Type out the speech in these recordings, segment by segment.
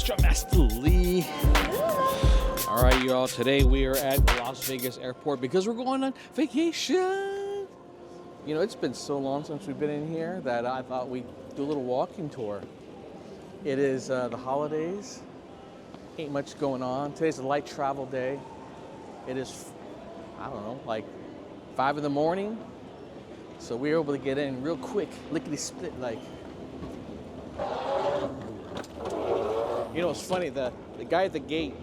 Extra Master Lee. All right, y'all. Today we are at Las Vegas Airport because we're going on vacation. You know, it's been so long since we've been in here that I thought we'd do a little walking tour. It is the holidays. Ain't much going on. Today's a light travel day. It is, I don't know, like 5 in the morning. So we were able to get in real quick, lickety split, like. You know, it's funny, the guy at the gate,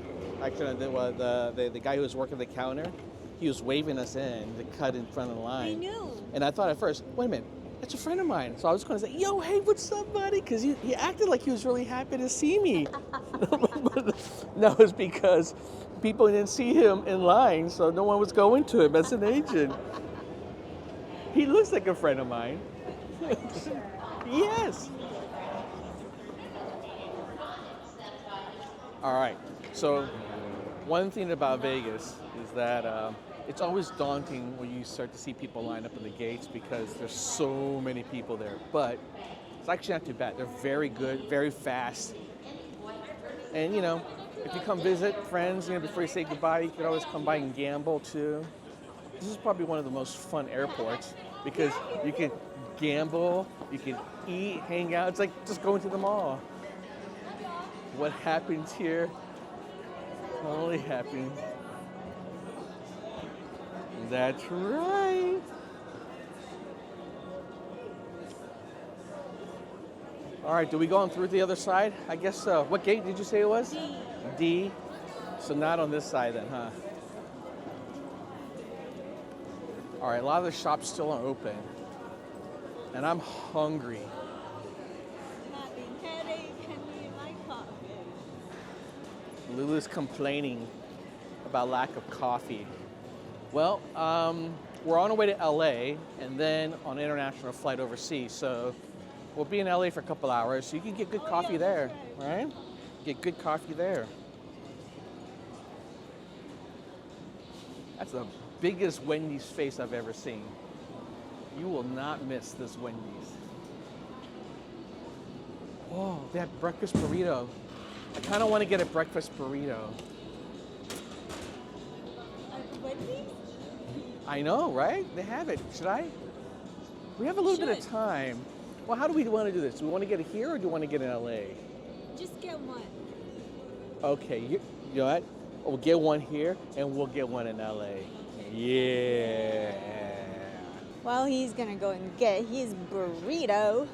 actually the guy who was working the counter, he was waving us in to cut in front of the line. I knew. And I thought at first, wait a minute, that's a friend of mine. So I was going to say, yo, hey, what's up, buddy? Because he acted like he was really happy to see me. No, it's because people didn't see him in line, so no one was going to him as an agent. He looks like a friend of mine. Yes. All right. So one thing about Vegas is that it's always daunting when you start to see people line up in the gates because there's so many people there. But it's actually not too bad. They're very good, very fast. And, you know, if you come visit friends, you know, before you say goodbye, you can always come by and gamble too. This is probably one of the most fun airports because you can gamble, you can eat, hang out. It's like just going to the mall. What happens here only happens. That's right. All right, do we go on through the other side? I guess so. What gate did you say it was? D. D. So not on this side then, huh? All right, a lot of the shops still aren't open. And I'm hungry. Lulu's complaining about lack of coffee. Well, we're on our way to LA and then on an international flight overseas. So we'll be in LA for a couple hours. So you can get good coffee there, right? Get good coffee there. That's the biggest Wendy's face I've ever seen. You will not miss this Wendy's. Oh, they have breakfast burrito. I kind of want to get a breakfast burrito. Wendy's? I know, right? They have it. Should I? We have a little bit of time. Well, how do we want to do this? Do we want to get it here or do we want to get it in LA? Just get one. Okay, you know what? We'll get one here and we'll get one in LA. Yeah. Well, he's gonna go and get his burrito.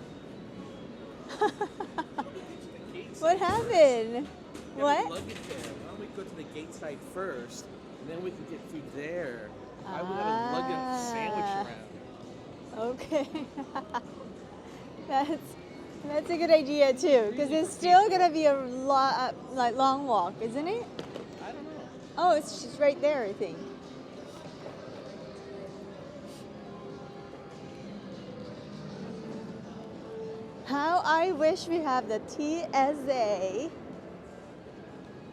What happened? What? Luggage there. Why don't we go to the gate side first and then we can get food there? Why we gotta lug a sandwich around? That's a good idea too, because it's still gonna be a long walk, isn't it? I don't know. Oh, it's just right there, I think. How I wish we have the TSA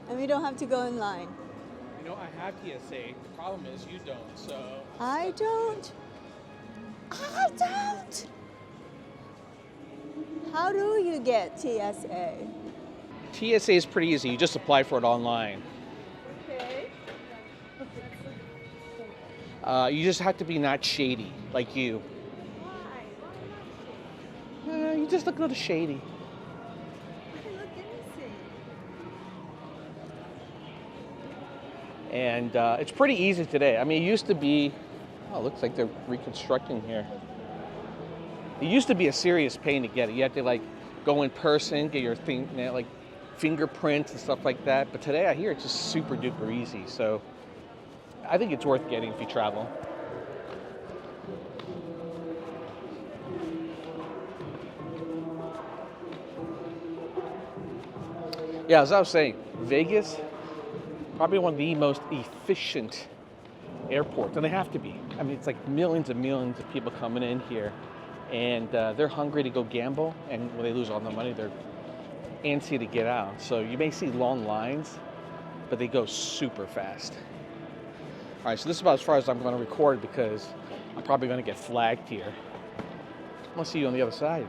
and we don't have to go in line. You know, I have TSA. The problem is you don't, so... I don't. How do you get TSA? TSA is pretty easy. You just apply for it online. Okay. You just have to be not shady, like you. You just look a little shady. I look innocent. And it's pretty easy today. I mean, it used to be... Oh, it looks like they're reconstructing here. It used to be a serious pain to get it. You had to, like, go in person, get your thing, you know, like, fingerprints and stuff like that. But today, I hear it's just super duper easy. So I think it's worth getting if you travel. Yeah, as I was saying, Vegas, probably one of the most efficient airports, and they have to be. I mean, it's like millions and millions of people coming in here, and they're hungry to go gamble, and when they lose all their money, they're antsy to get out. So you may see long lines, but they go super fast. All right, so this is about as far as I'm going to record because I'm probably going to get flagged here. I'll see you on the other side.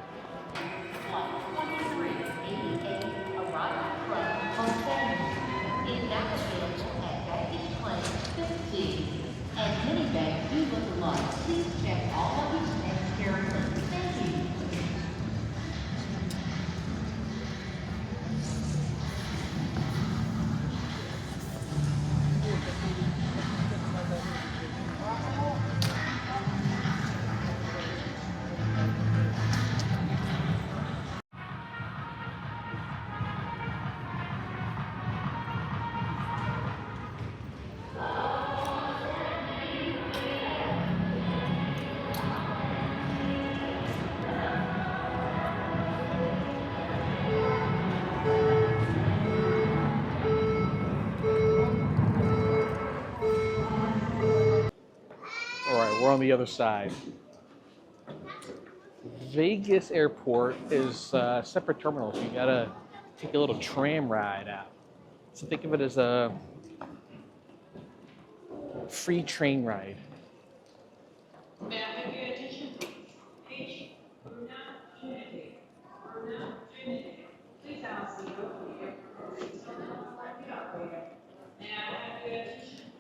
we're on the other side. Vegas airport is separate terminals. You gotta take a little tram ride out. So think of it as a free train ride. May I have your attention, please? Page Bruna Trinity. Bruna Trinity. Please ask the airport seats on the operator. May I have your attention,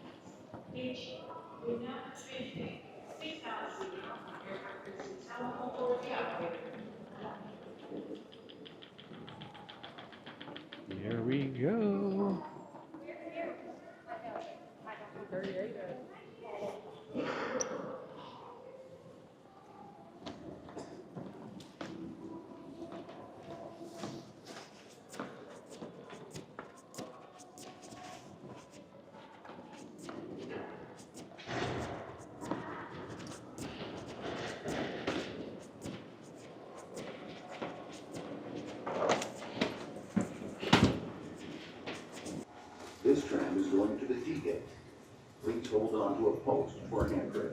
please? Page Bruna Trinity. Please ask the airport seats on the operator. Here we go. This tram is going to the D gate. Please hold on to a post for an handrail.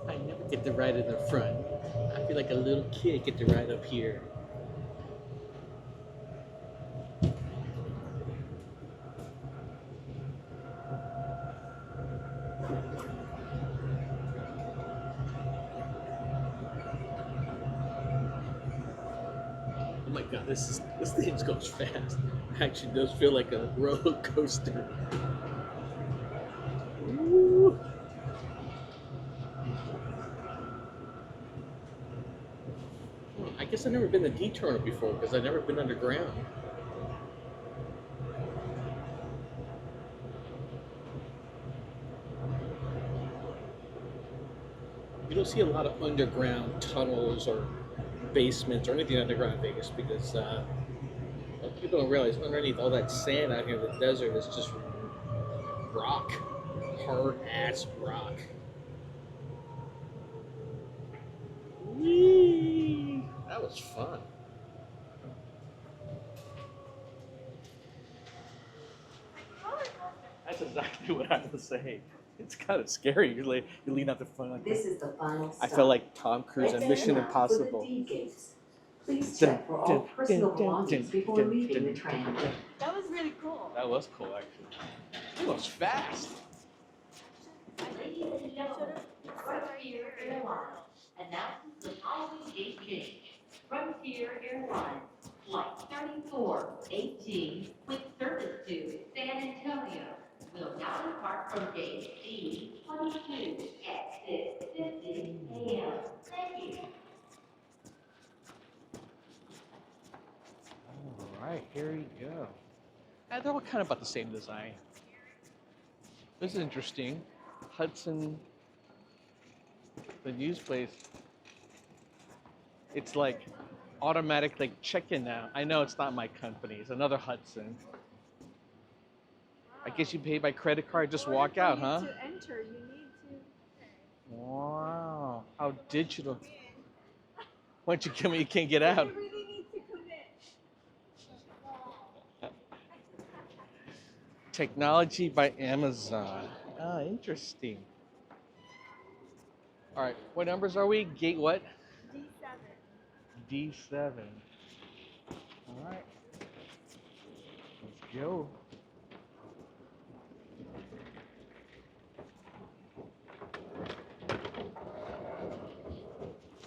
I never get to ride in the front. I feel like a little kid get to ride up here. Oh my god, this thing goes fast. Actually does feel like a roller coaster. Woo. I guess I've never been to D terminal before because I've never been underground. You don't see a lot of underground tunnels or basements or anything underground in Vegas because people don't realize underneath all that sand out here in the desert is just rock, hard ass rock. Whee! That was fun. That's exactly what I was saying. It's kind of scary. You lean out the front like This is the final stop. I felt like Tom Cruise in Mission Exit now for the Impossible. D gates. Please check for all personal belongings before leaving the tram. That was really cool. That was cool, actually. It was fast. Ladies and gentlemen, Frontier Airlines announces the following gate change. Frontier Airlines, Flight 3418 with service to San Antonio will now depart from gate D22 at 6:50 a.m. Thank you. All right, here we go. They're all kind of about the same design. This is interesting. Hudson, the news place. It's like automatic like check-in now. I know it's not my company. It's another Hudson. I guess you pay by credit card, just walk out, huh? To enter, you need to. Wow, how digital. Once you come in, you can't get out. You really need to commit. Technology by Amazon. Ah, interesting. All right, what numbers are we? Gate what? D7. D7. All right, let's go.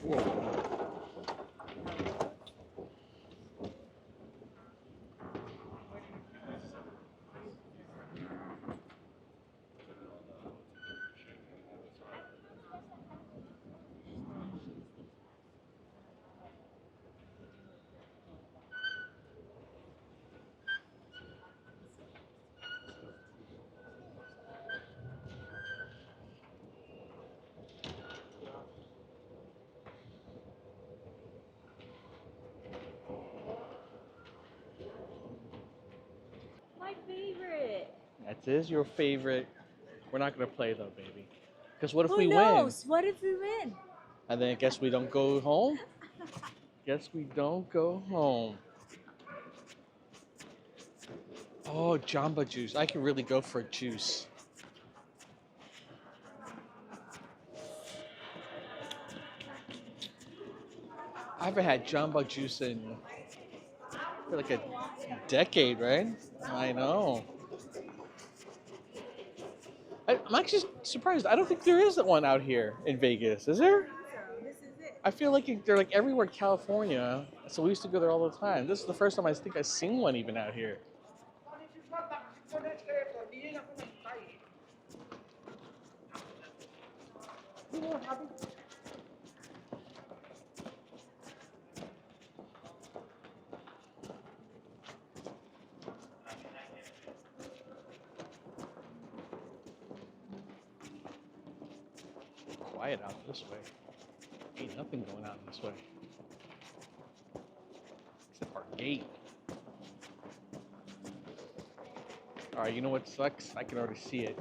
Whoa. My favorite. That is your favorite. We're not gonna play though, baby. Because what if Who we knows? What if we win? win? And then I guess we don't go home? guess we don't go home. Oh, Jamba Juice. I could really go for a juice. I haven't had Jamba Juice in like a decade, right? I know. I'm actually surprised. I don't think there is one out here in Vegas. Is there? I feel like they're like everywhere in California. So we used to go there all the time. This is the first time I think I've seen one even out here. Quiet out this way. Ain't nothing going on this way. Except our gate. Alright, you know what sucks? I can already see it.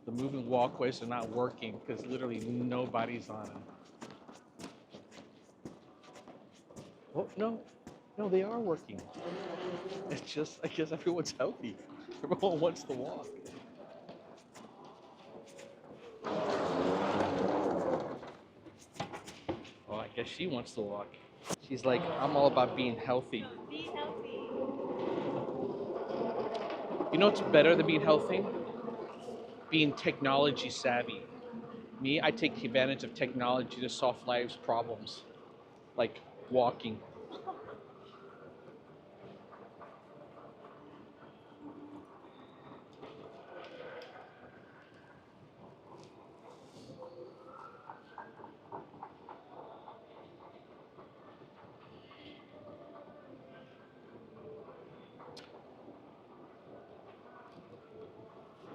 The moving walkways are not working because literally nobody's on them. Oh, no. No, they are working. It's just, I guess everyone's healthy. Everyone wants to walk. Oh, I guess she wants to walk. She's like, I'm all about being healthy. Be healthy. You know what's better than being healthy? Being technology savvy. Me, I take advantage of technology to solve life's problems, like walking.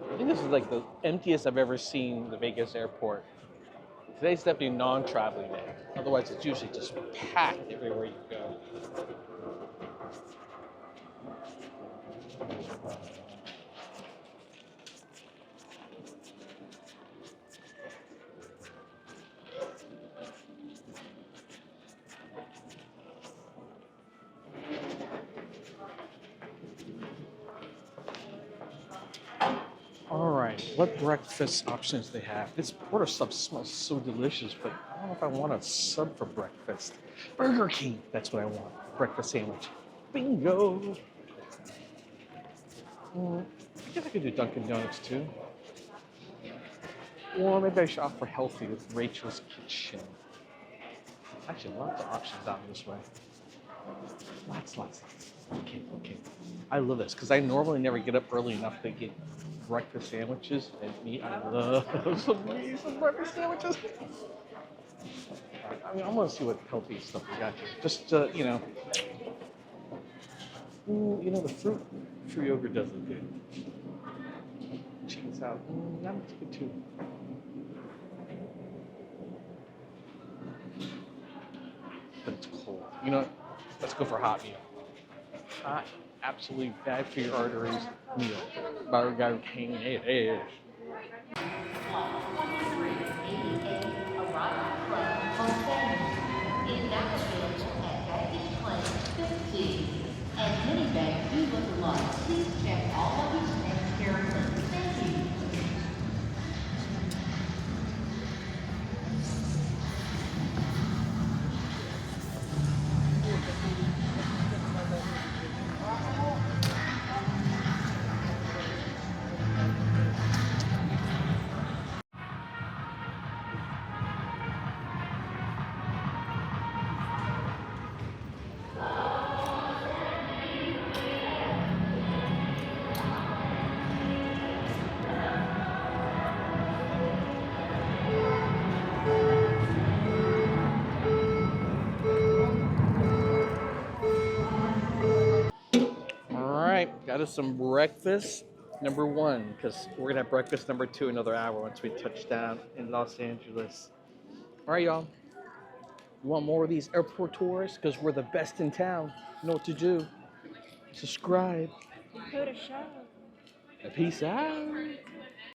I think this is like the emptiest I've ever seen the Vegas airport. Today's definitely non-traveling day. Otherwise, it's usually just packed everywhere you go. All right, what breakfast options they have? This order sub smells so delicious, but I don't know if I want a sub for breakfast. Burger King, that's what I want. Breakfast sandwich. Bingo. I guess I could do Dunkin' Donuts too. Or maybe I should opt for healthy with Rachel's Kitchen. Actually, lots of options out this way. Lots. Okay. I love this because I normally never get up early enough to get breakfast sandwiches. And me, I love some breakfast sandwiches. I mean, I want to see what healthy stuff we got here. Just, you know. The fruit yogurt does look good. Chicken salad, that looks good too. But it's cold. You know what? Let's go for a hot meal. Hot, absolutely bad for your arteries meal. Burger King, it is. And many bags do look alike. Please check all of your snacks carefully. Thank you. Got us some breakfast number one, because we're gonna have breakfast number two another hour once we touch down in Los Angeles. All right, y'all. You want more of these airport tours? Because we're the best in town. You know what to do. Subscribe. Go to show. Peace out.